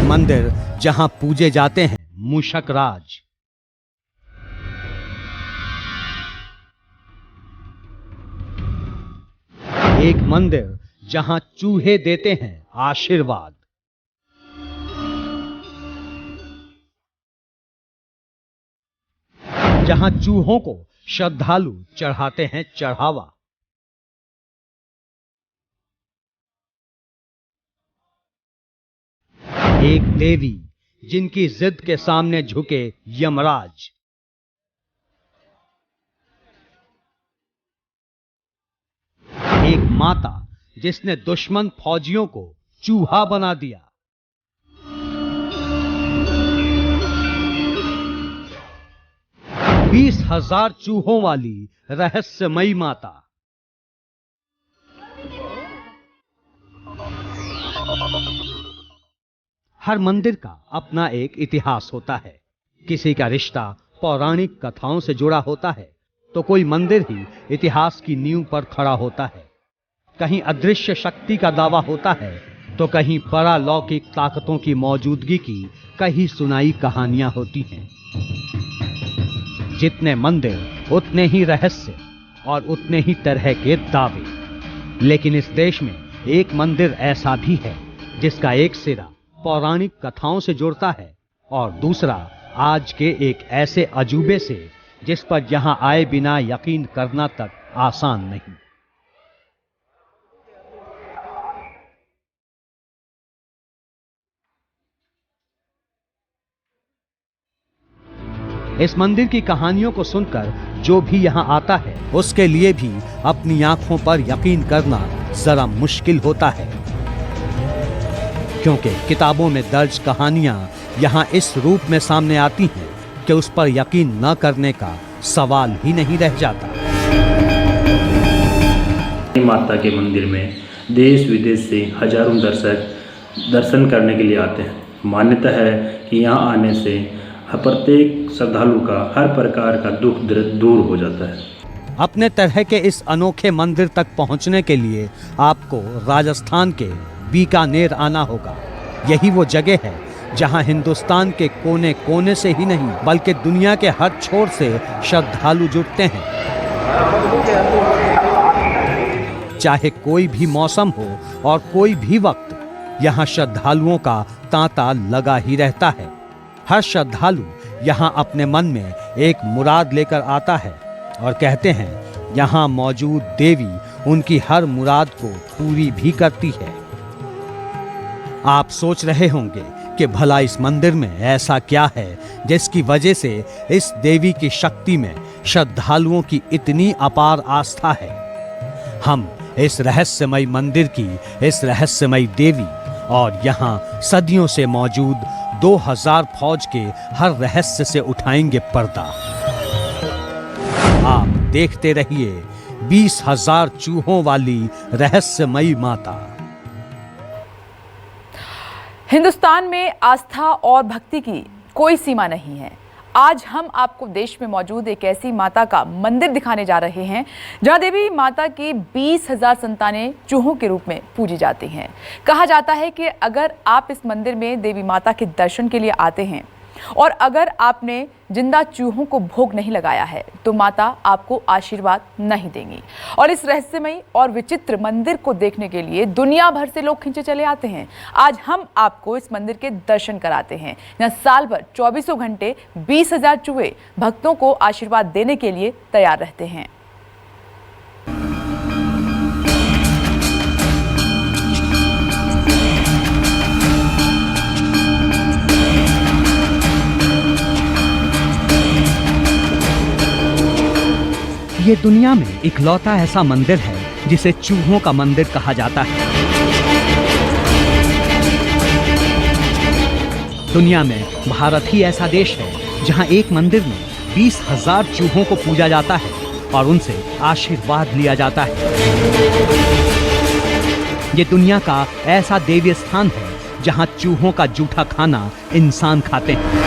मंदिर जहां पूजे जाते हैं मूषक राज। एक मंदिर जहां चूहे देते हैं आशीर्वाद। जहां चूहों को श्रद्धालु चढ़ाते हैं चढ़ावा। एक देवी जिनकी जिद के सामने झुके यमराज। एक माता जिसने दुश्मन फौजियों को चूहा बना दिया। बीस 20,000 चूहों वाली रहस्यमयी माता। हर मंदिर का अपना एक इतिहास होता है। किसी का रिश्ता पौराणिक कथाओं से जुड़ा होता है तो कोई मंदिर ही इतिहास की नींव पर खड़ा होता है। कहीं अदृश्य शक्ति का दावा होता है तो कहीं परालौकिक ताकतों की मौजूदगी की कहीं सुनाई कहानियां होती हैं। जितने मंदिर उतने ही रहस्य और उतने ही तरह के दावे। लेकिन इस देश में एक मंदिर ऐसा भी है जिसका एक सिरा पौराणिक कथाओं से जुड़ता है और दूसरा आज के एक ऐसे अजूबे से जिस पर यहां आए बिना यकीन करना तक आसान नहीं। इस मंदिर की कहानियों को सुनकर जो भी यहां आता है उसके लिए भी अपनी आंखों पर यकीन करना जरा मुश्किल होता है, क्योंकि किताबों में दर्ज कहानियां यहां इस रूप में सामने आती हैं कि उस पर यकीन न करने का सवाल ही नहीं रह जाता। माता के मंदिर में देश विदेश से हजारों दर्शक दर्शन करने के लिए आते हैं। मान्यता है कि यहाँ आने से प्रत्येक श्रद्धालु का हर प्रकार का दुख दूर हो जाता है। अपने तरह के इस अनोखे मंदिर तक पहुंचने के लिए आपको राजस्थान के बीकानेर आना होगा। यही वो जगह है जहां हिंदुस्तान के कोने कोने से ही नहीं बल्कि दुनिया के हर छोर से श्रद्धालु जुटते हैं। चाहे कोई भी मौसम हो और कोई भी वक्त, यहां श्रद्धालुओं का तांता लगा ही रहता है। हर श्रद्धालु यहां अपने मन में एक मुराद लेकर आता है और कहते हैं यहां मौजूद देवी उनकी हर मुराद को पूरी भी करती है। आप सोच रहे होंगे कि भला इस मंदिर में ऐसा क्या है जिसकी वजह से इस देवी की शक्ति में श्रद्धालुओं की इतनी अपार आस्था है। हम इस रहस्यमयी मंदिर की इस रहस्यमयी देवी और यहाँ सदियों से मौजूद 2000 फौज के हर रहस्य से उठाएंगे पर्दा। आप देखते रहिए 20,000 चूहों वाली रहस्यमयी माता। हिंदुस्तान में आस्था और भक्ति की कोई सीमा नहीं है। आज हम आपको देश में मौजूद एक ऐसी माता का मंदिर दिखाने जा रहे हैं जहां देवी माता की 20,000 संतानें चूहों के रूप में पूजी जाती हैं। कहा जाता है कि अगर आप इस मंदिर में देवी माता के दर्शन के लिए आते हैं और अगर आपने जिंदा चूहों को भोग नहीं लगाया है तो माता आपको आशीर्वाद नहीं देंगी। और इस रहस्यमयी और विचित्र मंदिर को देखने के लिए दुनिया भर से लोग खिंचे चले आते हैं। आज हम आपको इस मंदिर के दर्शन कराते हैं जहां साल भर 24 घंटे 20,000 चूहे भक्तों को आशीर्वाद देने के लिए तैयार रहते हैं। ये दुनिया में इकलौता ऐसा मंदिर है जिसे चूहों का मंदिर कहा जाता है। दुनिया में भारत ही ऐसा देश है जहां एक मंदिर में 20,000 चूहों को पूजा जाता है और उनसे आशीर्वाद लिया जाता है। ये दुनिया का ऐसा देवी स्थान है जहां चूहों का जूठा खाना इंसान खाते हैं।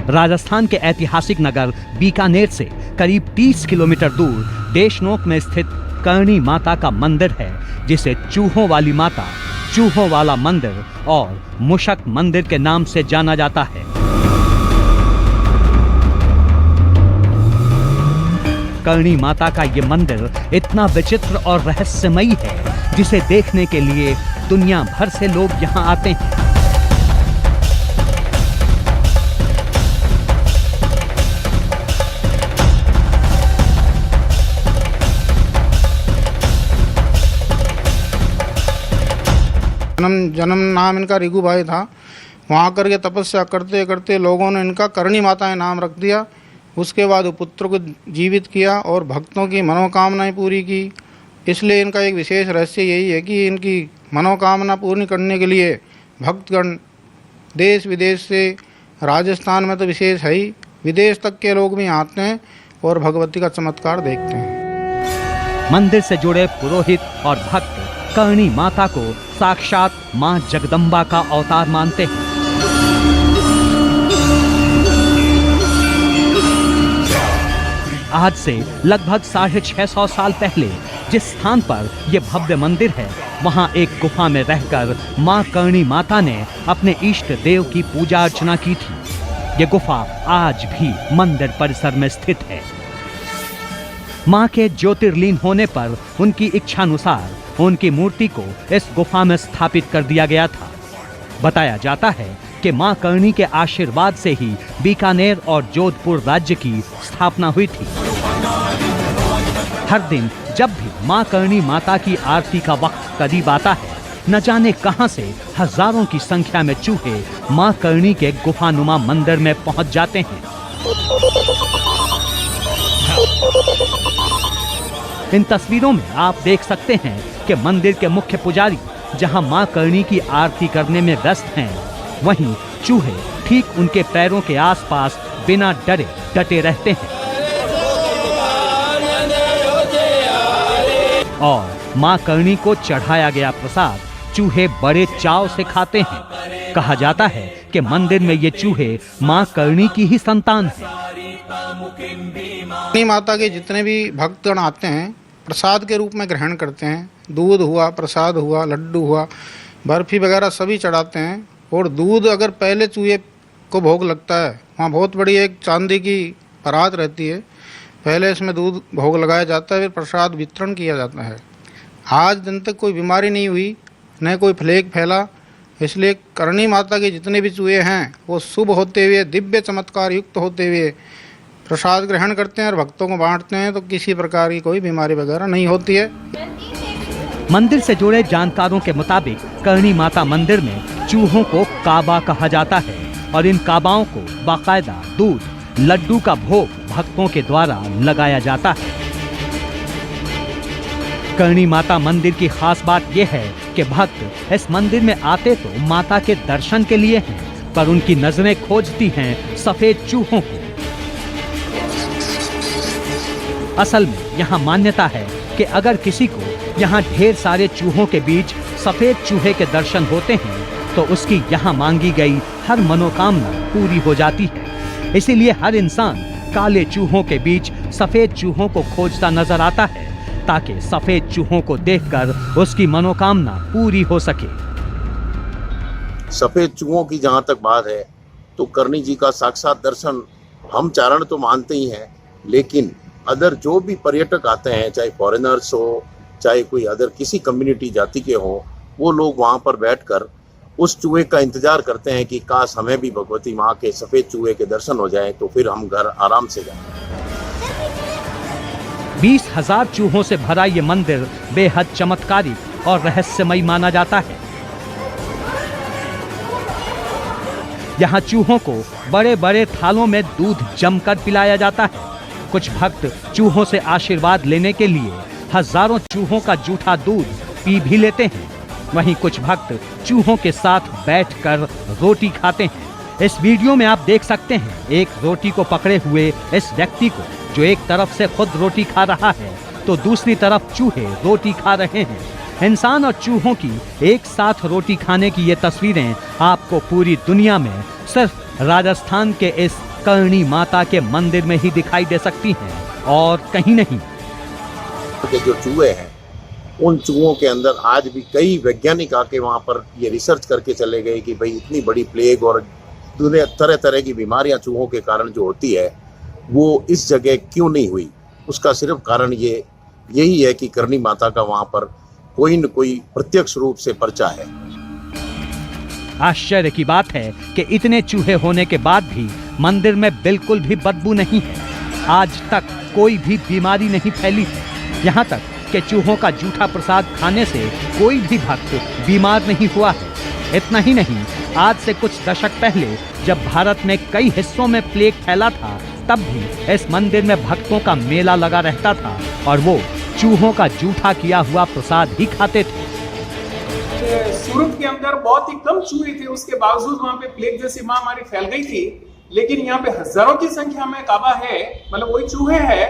राजस्थान के ऐतिहासिक नगर बीकानेर से करीब 30 किलोमीटर दूर देशनोक में स्थित करणी माता का मंदिर है, जिसे चूहों वाली माता, चूहों वाला मंदिर और मूषक मंदिर के नाम से जाना जाता है। करणी माता का ये मंदिर इतना विचित्र और रहस्यमयी है, जिसे देखने के लिए दुनिया भर से लोग यहाँ आते हैं। जन्म नाम इनका रिगू भाई था। वहाँ करके तपस्या करते करते लोगों ने इनका करणी माता नाम रख दिया। उसके बाद वो पुत्र को जीवित किया और भक्तों की मनोकामनाएं पूरी की। इसलिए इनका एक विशेष रहस्य यही है कि इनकी मनोकामना पूर्ण करने के लिए भक्तगण देश विदेश से, राजस्थान में तो विशेष है ही, विदेश तक के लोग भी आते हैं और भगवती का चमत्कार देखते हैं। मंदिर से जुड़े पुरोहित और भक्त करणी माता को साक्षात मां जगदम्बा का अवतार मानते हैं। आज से लगभग 650 साल पहले जिस स्थान पर यह भव्य मंदिर है, वहां एक गुफा में रहकर मां करणी माता ने अपने इष्ट देव की पूजा अर्चना की थी। यह गुफा आज भी मंदिर परिसर में स्थित है। मां के ज्योतिर्लीन होने पर उनकी इच्छानुसार उनकी मूर्ति को इस गुफा में स्थापित कर दिया गया था। बताया जाता है कि मां करणी के आशीर्वाद से ही बीकानेर और जोधपुर राज्य की स्थापना हुई थी। हर दिन जब भी मां करणी माता की आरती का वक्त करीब आता है, न जाने कहां से हजारों की संख्या में चूहे मां करणी के गुफानुमा मंदिर में पहुंच जाते हैं। इन तस्वीरों में आप देख सकते हैं कि मंदिर के मुख्य पुजारी जहां मां करणी की आरती करने में व्यस्त हैं, वहीं चूहे ठीक उनके पैरों के आसपास बिना डरे डटे रहते हैं और मां करणी को चढ़ाया गया प्रसाद चूहे बड़े चाव से खाते हैं। कहा जाता है कि मंदिर में ये चूहे मां करणी की ही संतान हैं। करणी माता के जितने भी भक्तगण आते हैं, प्रसाद के रूप में ग्रहण करते हैं। दूध हुआ, प्रसाद हुआ, लड्डू हुआ, बर्फी वगैरह सभी चढ़ाते हैं। और दूध अगर पहले चूहे को भोग लगता है, वहाँ बहुत बड़ी एक चांदी की परात रहती है, पहले इसमें दूध भोग लगाया जाता है, फिर प्रसाद वितरण किया जाता है। आज दिन तक कोई बीमारी नहीं हुई, न कोई प्लेग फैला। इसलिए करणी माता के जितने भी चूहे हैं वो शुभ होते हुए, दिव्य चमत्कार युक्त होते हुए प्रसाद ग्रहण करते हैं और भक्तों को बांटते हैं, तो किसी प्रकार की कोई बीमारी वगैरह नहीं होती है। मंदिर से जुड़े जानकारों के मुताबिक करणी माता मंदिर में चूहों को काबा कहा जाता है और इन काबाओं को बाकायदा दूध, लड्डू का भोग भक्तों के द्वारा लगाया जाता है। करणी माता मंदिर की खास बात यह है कि भक्त इस मंदिर में आते तो माता के दर्शन के लिए हैं, पर उनकी नजरें खोजती हैं सफेद चूहों को। असल में यहाँ मान्यता है कि अगर किसी को यहाँ ढेर सारे चूहों के बीच सफेद चूहे के दर्शन होते हैं, तो उसकी यहाँ मांगी गई हर मनोकामना पूरी हो जाती है। इसीलिए हर इंसान काले चूहों के बीच सफेद चूहों को खोजता नजर आता है, ताकि सफेद चूहों को देखकर उसकी मनोकामना पूरी हो सके। सफेद चूहों की जहाँ तक बात है, तो करणी जी का साक्षात दर्शन हम चारण तो मानते ही हैं, लेकिन अदर जो भी पर्यटक आते हैं, चाहे फॉरेनर्स हो, चाहे कोई अदर किसी कम्युनिटी जाति के हो, वो लोग वहाँ पर बैठकर उस चूहे का इंतजार करते हैं कि काश हमें भी भगवती माँ के सफेद चूहे के दर्शन हो जाएं, तो फिर हम घर आराम से जाएं। 20,000 चूहों से भरा ये मंदिर बेहद चमत्कारिक और रहस्यमयी माना जाता है। यहाँ चूहों को बड़े बड़े थालों में दूध जमकर पिलाया जाता है। कुछ भक्त चूहों से आशीर्वाद लेने के लिए हजारों चूहों का जूठा दूध पी भी लेते हैं। वहीं कुछ भक्त चूहों के साथ बैठकर रोटी खाते हैं। इस वीडियो में आप देख सकते हैं एक रोटी को पकड़े हुए इस व्यक्ति को, जो एक तरफ से खुद रोटी खा रहा है तो दूसरी तरफ चूहे रोटी खा रहे हैं। इंसान और चूहों की एक साथ रोटी खाने की ये तस्वीरें आपको पूरी दुनिया में सिर्फ राजस्थान के इस करणी माता के मंदिर में ही दिखाई दे सकती हैं और कहीं नहीं। के जो चूहे हैं उन चूहों के अंदर आज भी कई वैज्ञानिक आके वहाँ पर ये रिसर्च करके चले गए कि भाई इतनी बड़ी प्लेग और दुनिया तरह तरह की बीमारियाँ चूहों के कारण जो होती है वो इस जगह क्यों नहीं हुई। उसका सिर्फ कारण यही है कि करणी माता का वहाँ पर कोई न कोई प्रत्यक्ष रूप से पर्चा है। आश्चर्य की बात है कि इतने चूहे होने के बाद भी मंदिर में बिल्कुल भी बदबू नहीं है। आज तक कोई भी बीमारी नहीं फैली है। यहाँ तक कि चूहों का जूठा प्रसाद खाने से कोई भी भक्त बीमार नहीं हुआ है। इतना ही नहीं, आज से कुछ दशक पहले जब भारत में कई हिस्सों में प्लेग फैला था, तब भी इस मंदिर में भक्तों का मेला लगा रहता था और वो चूहों का जूठा किया हुआ प्रसाद ही खाते थे। सूरत के अंदर बहुत ही कम चूहे थे, उसके बावजूद वहाँ पे प्लेग जैसी महामारी फैल गई थी। लेकिन यहाँ पे हजारों की संख्या में काबा है, मतलब वही चूहे हैं,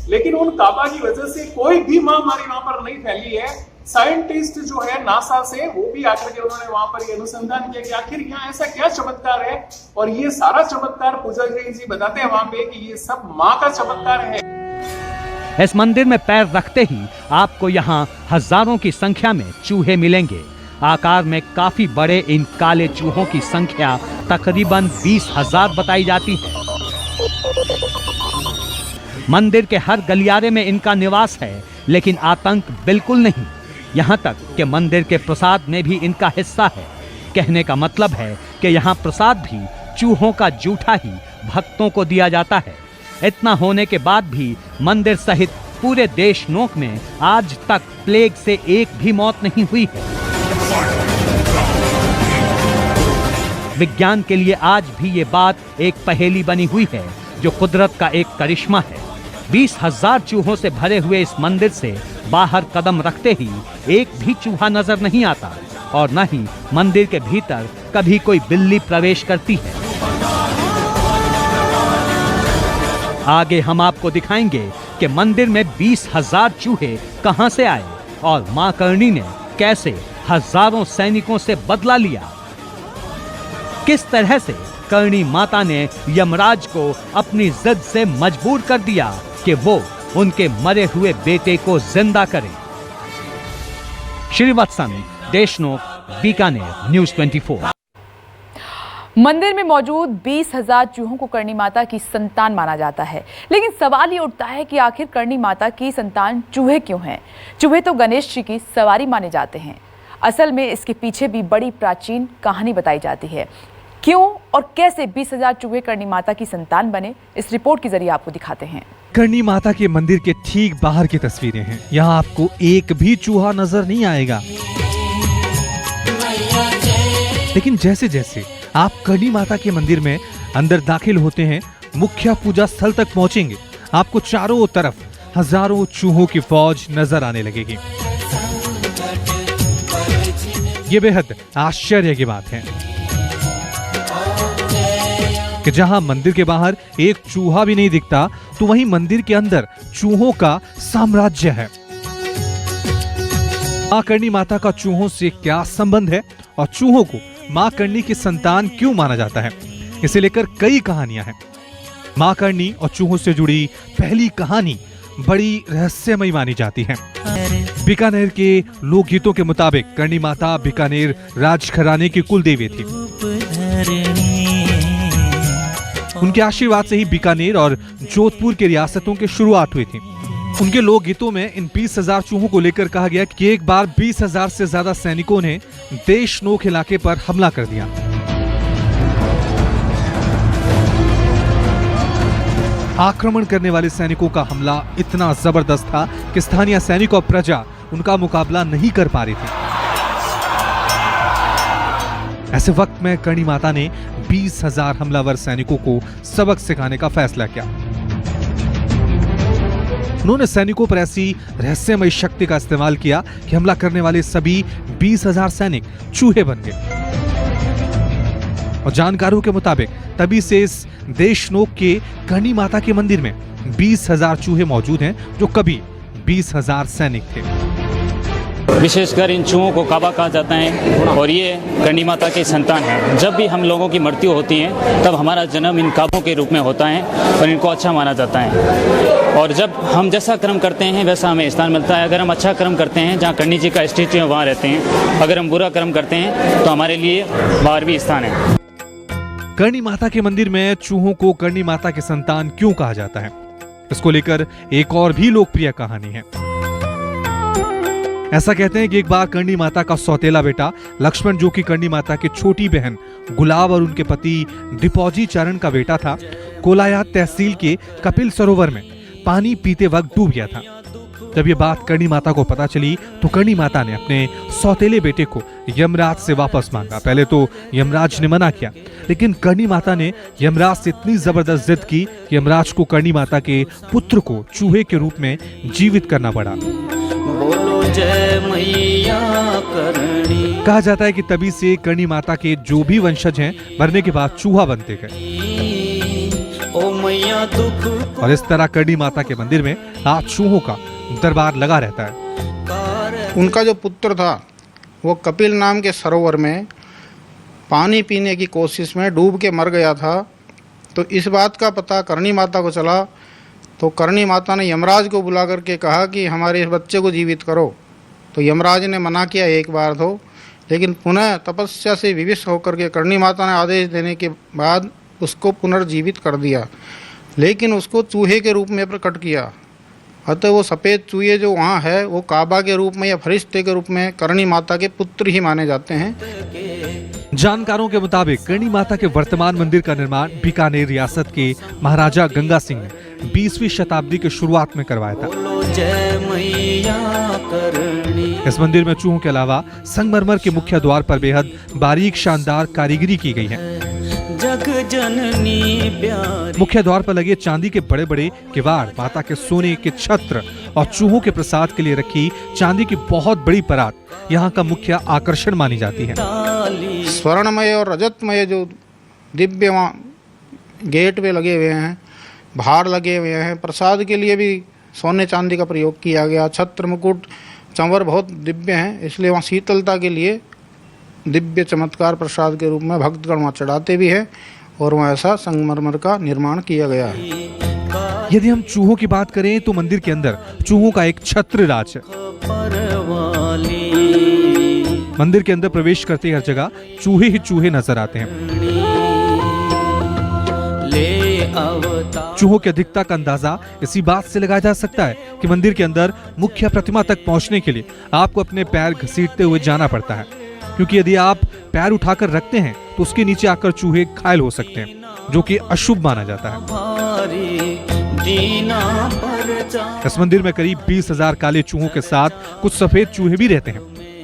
लेकिन उन काबा की वजह से कोई भी महामारी वहाँ पर नहीं फैली है। साइंटिस्ट जो है नासा से, वो भी आकर के उन्होंने वहाँ पर ये अनुसंधान किया कि आखिर यहाँ ऐसा क्या चमत्कार है, और ये सारा चमत्कार पुजारी जी बताते हैं वहाँ पे कि ये सब माँ का चमत्कार है। इस मंदिर में पैर रखते ही आपको यहाँ हजारों की संख्या में चूहे मिलेंगे। आकार में काफी बड़े इन काले चूहों की संख्या तकरीबन 20,000 बताई जाती है। मंदिर के हर गलियारे में इनका निवास है, लेकिन आतंक बिल्कुल नहीं। यहाँ तक कि मंदिर के प्रसाद में भी इनका हिस्सा है। कहने का मतलब है कि यहाँ प्रसाद भी चूहों का जूठा ही भक्तों को दिया जाता है। इतना होने के बाद भी मंदिर सहित पूरे देश नोक में आज तक प्लेग से एक भी मौत नहीं हुई है। विज्ञान के लिए आज भी ये बात एक पहेली बनी हुई है, जो कुदरत का एक करिश्मा है। 20,000 चूहों से भरे हुए इस मंदिर से बाहर कदम रखते ही एक भी चूहा नजर नहीं आता, और न ही मंदिर के भीतर कभी कोई बिल्ली प्रवेश करती है। आगे हम आपको दिखाएंगे कि मंदिर में 20,000 चूहे कहां से आए और मां करणी ने कैसे हजारों सैनिकों से बदला लिया। किस तरह से करणी माता ने यमराज को अपनी जिद से मजबूर कर दिया कि वो उनके मरे हुए बेटे को जिंदा करे। श्रीवत्सन, देशनोक, बीकानेर, न्यूज़ 24। मंदिर में मौजूद 20,000 चूहों को करणी माता की संतान माना जाता है, लेकिन सवाल ये उठता है कि आखिर करणी माता की संतान चूहे क्यों हैं? चूहे तो गणेश जी की सवारी माने जाते हैं। असल में इसके पीछे भी बड़ी प्राचीन कहानी बताई जाती है। क्यों और कैसे 20,000 चूहे करणी माता की संतान बने, इस रिपोर्ट के जरिए आपको दिखाते हैं। करणी माता के मंदिर के ठीक बाहर की तस्वीरें हैं। यहाँ आपको एक भी चूहा नजर नहीं आएगा, लेकिन जैसे जैसे आप करणी माता के मंदिर में अंदर दाखिल होते हैं, मुख्य पूजा स्थल तक पहुंचेंगे, आपको चारों तरफ हजारों चूहों की फौज नजर आने लगेगी। ये बेहद आश्चर्य की बात है कि जहां मंदिर के बाहर एक चूहा भी नहीं दिखता, तो वहीं मंदिर के अंदर चूहों का साम्राज्य है। मां करणी माता का चूहों से क्या संबंध है और चूहों को मां करणी की संतान क्यों माना जाता है, इसे लेकर कई कहानियां हैं। मां करणी और चूहों से जुड़ी पहली कहानी बड़ी रहस्यमयी मानी जाती है। बीकानेर के लोकगीतों के मुताबिक करणी माता बीकानेर राजघराने की कुल देवी थी। उनके आशीर्वाद से ही बीकानेर और जोधपुर की रियासतों की शुरुआत हुई थी। उनके लोकगीतों में इन 20,000 चूहों को लेकर कहा गया कि एक बार 20,000 से ज्यादा सैनिकों ने देशनोक इलाके पर हमला कर दिया। आक्रमण करने वाले सैनिकों का हमला इतना जबरदस्त था कि स्थानीय सैनिक और प्रजा उनका मुकाबला नहीं कर पा रही थी। ऐसे वक्त में करणी माता ने 20,000 हमलावर सैनिकों को सबक सिखाने का फैसला किया। उन्होंने सैनिकों पर ऐसी रहस्यमयी शक्ति का इस्तेमाल किया कि हमला करने वाले सभी 20,000 सैनिक चूहे बन गए। और जानकारों के मुताबिक तभी से इस देशनोक के करणी माता के मंदिर में 20,000 चूहे मौजूद हैं, जो कभी 20,000 सैनिक थे। विशेषकर इन चूहों को काबा कहा जाता है और ये करणी माता के संतान हैं। जब भी हम लोगों की मृत्यु होती है तब हमारा जन्म इन काबों के रूप में होता है और इनको अच्छा माना जाता है। और जब हम जैसा कर्म करते हैं वैसा हमें स्थान मिलता है। अगर हम अच्छा कर्म करते हैं जहाँ करणी जी का स्टेचू है वहाँ रहते हैं, अगर हम बुरा कर्म करते हैं तो हमारे लिए बाहर भी स्थान है। करणी माता के मंदिर में चूहों को करणी माता के संतान क्यों कहा जाता है, इसको लेकर एक और भी लोकप्रिय कहानी है। ऐसा कहते हैं कि एक बार करणी माता का सौतेला बेटा लक्ष्मण, जो कि करणी माता की छोटी बहन गुलाब और उनके पति डिपोजी चरण का बेटा था, कोलायात तहसील के कपिल सरोवर में पानी पीते वक्त डूब गया था। जब ये बात करणी माता को पता चली तो करणी माता ने अपने सौतेले बेटे को यमराज से वापस मांगा। पहले तो यमराज ने मना किया, लेकिन करणी माता ने यमराज से इतनी जबरदस्त जिद की कि यमराज को करणी माता के पुत्र को चूहे के रूप में जीवित करना पड़ा। बोलो जय मैया करणी। कहा जाता है कि तभी से करणी माता के जो भी वंशज हैं मरने के बाद चूहा बनते गए ओ मैया दुख। और इस तरह करणी माता के मंदिर में आज चूहों का दरबार लगा रहता है। उनका जो पुत्र था वो कपिल नाम के सरोवर में पानी पीने की कोशिश में डूब के मर गया था। तो इस बात का पता करणी माता को चला तो करणी माता ने यमराज को बुला करके कहा कि हमारे इस बच्चे को जीवित करो। तो यमराज ने मना किया एक बार तो, लेकिन पुनः तपस्या से विवश होकर के करणी माता ने आदेश देने के बाद उसको पुनर्जीवित कर दिया, लेकिन उसको चूहे के रूप में प्रकट किया। अतः वो सफ़ेद चूहे जो वहाँ है वो काबा के रूप में या फरिश्ते के रूप में करणी माता के पुत्र ही माने जाते हैं। जानकारों के मुताबिक करणी माता के वर्तमान मंदिर का निर्माण बीकानेर रियासत के महाराजा गंगा सिंह ने 20वीं शताब्दी के शुरुआत में करवाया था। इस मंदिर में चूहों के अलावा संगमरमर के मुख्य द्वार पर बेहद बारीक शानदार कारीगरी की गई है। जग जननी प्यारी। मुख्य द्वार पर लगे चांदी के बड़े बड़े किवाड़, माता के सोने के छत्र और चूहों के प्रसाद के लिए रखी चांदी की बहुत बड़ी परात यहाँ का मुख्य आकर्षण मानी जाती है। स्वर्णमय और रजतमय जो दिव्य वहाँ गेट पे लगे हुए हैं, भार लगे हुए हैं, प्रसाद के लिए भी सोने चांदी का प्रयोग किया गया। छत्र मुकुट चंवर बहुत दिव्य हैं, इसलिए वहाँ शीतलता के लिए दिव्य चमत्कार प्रसाद के रूप में भक्तगण वहाँ चढ़ाते भी हैं और वहाँ ऐसा संगमरमर का निर्माण किया गया है। यदि हम चूहों की बात करें तो मंदिर के अंदर चूहों का एक छत्र राज है। मंदिर के अंदर प्रवेश करते हर जगह चूहे ही चूहे नजर आते हैं। चूहों की अधिकता का अंदाजा इसी बात से लगाया जा सकता है कि मंदिर के अंदर मुख्य प्रतिमा तक पहुंचने के लिए आपको अपने पैर घसीटते हुए जाना पड़ता है, क्योंकि यदि आप पैर उठाकर रखते हैं तो उसके नीचे आकर चूहे घायल हो सकते हैं, जो कि अशुभ माना जाता है। इस मंदिर में करीब 20,000 काले चूहों के साथ कुछ सफेद चूहे भी रहते हैं।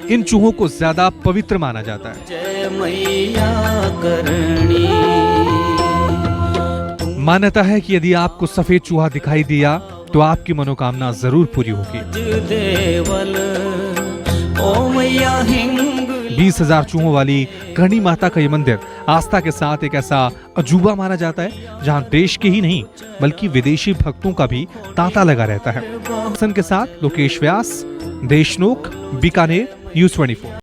इन चूहों को ज्यादा पवित्र माना जाता है। मान्यता है कि यदि आपको सफेद चूहा दिखाई दिया तो आपकी मनोकामना जरूर पूरी होगी। 20,000 चूहों वाली करणी माता का ये मंदिर आस्था के साथ एक ऐसा अजूबा माना जाता है जहां देश के ही नहीं बल्कि विदेशी भक्तों का भी तांता लगा रहता है। के साथ लोकेश व्यास, देशनोक, बीकानेर, न्यूज़ 24।